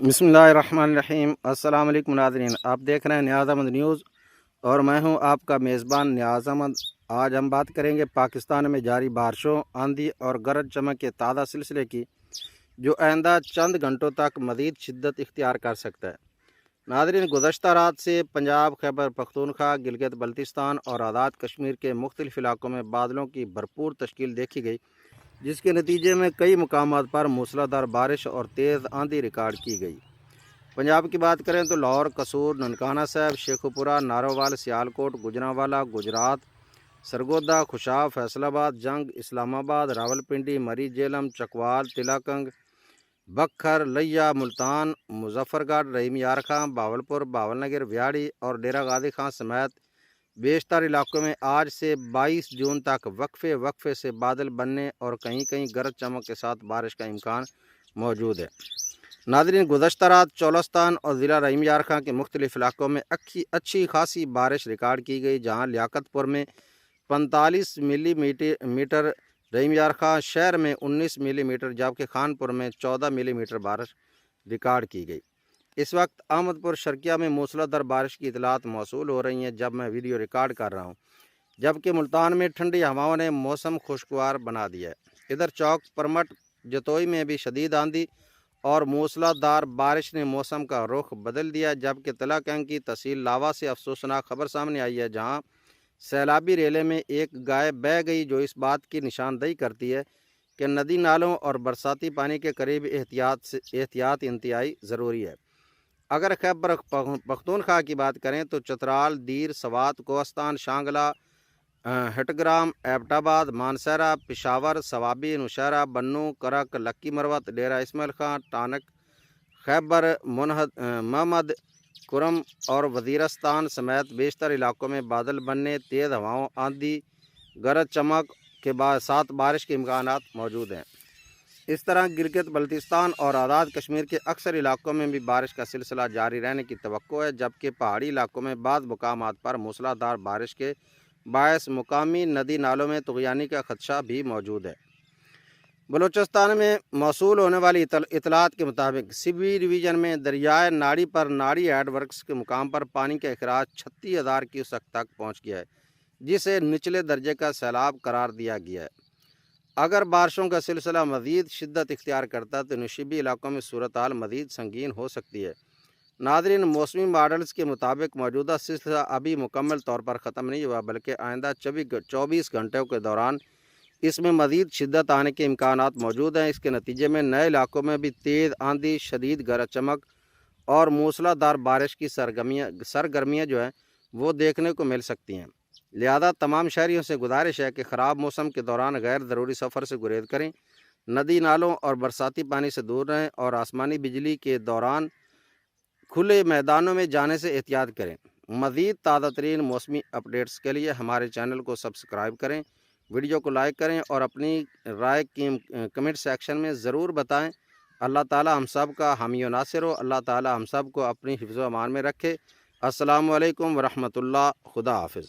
بسم اللہ الرحمن الرحیم۔ السلام علیکم ناظرین، آپ دیکھ رہے ہیں نیاز احمد نیوز اور میں ہوں آپ کا میزبان نیاز احمد۔ آج ہم بات کریں گے پاکستان میں جاری بارشوں، آندھی اور گرج چمک کے تازہ سلسلے کی، جو آئندہ چند گھنٹوں تک مزید شدت اختیار کر سکتا ہے۔ ناظرین، گزشتہ رات سے پنجاب، خیبر پختونخوا، گلگت بلتستان اور آزاد کشمیر کے مختلف علاقوں میں بادلوں کی بھرپور تشکیل دیکھی گئی، جس کے نتیجے میں کئی مقامات پر موسلادھار بارش اور تیز آندھی ریکارڈ کی گئی۔ پنجاب کی بات کریں تو لاہور، قصور، ننکانہ صاحب، شیخوپورہ، نارووال، سیالکوٹ، گجرانوالہ، گجرات، سرگودا، خوشاب، فیصل آباد، جنگ، اسلام آباد، راولپنڈی، مری جیلم، چکوال، تلاکنگ، بکھر، لیا، ملتان، مظفر گڑھ، رحیم یار خان، باولپور، باول نگر، ویاڑی اور ڈیرہ غازی خان سمیت بیشتر علاقوں میں آج سے 22 جون تک وقفے سے بادل بننے اور کہیں کہیں گرج چمک کے ساتھ بارش کا امکان موجود ہے۔ ناظرین، گزشتہ رات چولستان اور ضلع رحیم یار خان کے مختلف علاقوں میں اچھی خاصی بارش ریکارڈ کی گئی، جہاں لیاقت پور میں 45 ملی میٹر، رحیم یار خان شہر میں 19 ملی میٹر جبکہ خانپور میں 14 ملی میٹر بارش ریکارڈ کی گئی۔ اس وقت احمد پور شرقیہ میں موسلادھار بارش کی اطلاعات موصول ہو رہی ہیں جب میں ویڈیو ریکارڈ کر رہا ہوں، جبکہ ملتان میں ٹھنڈی ہوائوں نے موسم خوشگوار بنا دیا ہے۔ ادھر چوک پرمٹ جتوئی میں بھی شدید آندھی اور موسلادھار بارش نے موسم کا رخ بدل دیا، جبکہ تلاکنگ کی تحصیل لاوا سے افسوسناک خبر سامنے آئی ہے، جہاں سیلابی ریلے میں ایک گائے بہہ گئی، جو اس بات کی نشاندہی کرتی ہے کہ ندی نالوں اور برساتی پانی کے قریب احتیاط انتہائی ضروری ہے۔ اگر خیبر پختونخوا کی بات کریں تو چترال، دیر، سوات، کوہستان، شانگلہ، ہٹگرام، ایبٹ آباد، مانسہرہ، پشاور، ثوابی، نوشہرہ، بنوں، کرک، لکی مروت، ڈیرہ اسماعیل خان، ٹانک، خیبر محمد کرم اور وزیرستان سمیت بیشتر علاقوں میں بادل بننے، تیز ہواؤں، آندھی، گرج چمک کے ساتھ بارش کے امکانات موجود ہیں۔ اس طرح گلگت بلتستان اور آزاد کشمیر کے اکثر علاقوں میں بھی بارش کا سلسلہ جاری رہنے کی توقع ہے، جبکہ پہاڑی علاقوں میں بعض مقامات پر موسلادھار بارش کے باعث مقامی ندی نالوں میں طغیانی کا خدشہ بھی موجود ہے۔ بلوچستان میں موصول ہونے والی اطلاعات کے مطابق سبی ڈویژن میں دریائے ناڑی پر ناڑی ہیڈ ورکس کے مقام پر پانی کا اخراج 36,000 کیوسک تک پہنچ گیا ہے، جسے نچلے درجے کا سیلاب قرار دیا گیا ہے۔ اگر بارشوں کا سلسلہ مزید شدت اختیار کرتا ہے تو نشیبی علاقوں میں صورتحال مزید سنگین ہو سکتی ہے۔ ناظرین، موسمی ماڈلز کے مطابق موجودہ سلسلہ ابھی مکمل طور پر ختم نہیں ہوا، بلکہ آئندہ 24 گھنٹوں کے دوران اس میں مزید شدت آنے کے امکانات موجود ہیں۔ اس کے نتیجے میں نئے علاقوں میں بھی تیز آندھی، شدید گرج چمک اور موسلادھار بارش کی سرگرمیاں جو ہیں وہ دیکھنے کو مل سکتی ہیں۔ لہذا تمام شہریوں سے گزارش ہے کہ خراب موسم کے دوران غیر ضروری سفر سے گریز کریں، ندی نالوں اور برساتی پانی سے دور رہیں اور آسمانی بجلی کے دوران کھلے میدانوں میں جانے سے احتیاط کریں۔ مزید تازہ ترین موسمی اپڈیٹس کے لیے ہمارے چینل کو سبسکرائب کریں، ویڈیو کو لائک کریں اور اپنی رائے کی کمنٹ سیکشن میں ضرور بتائیں۔ اللہ تعالی ہم سب کا حامی و ناصر ہو، اللہ تعالی ہم سب کو اپنی حفظ و امان میں رکھے۔ السلام علیکم ورحمۃ اللہ، خدا حافظ۔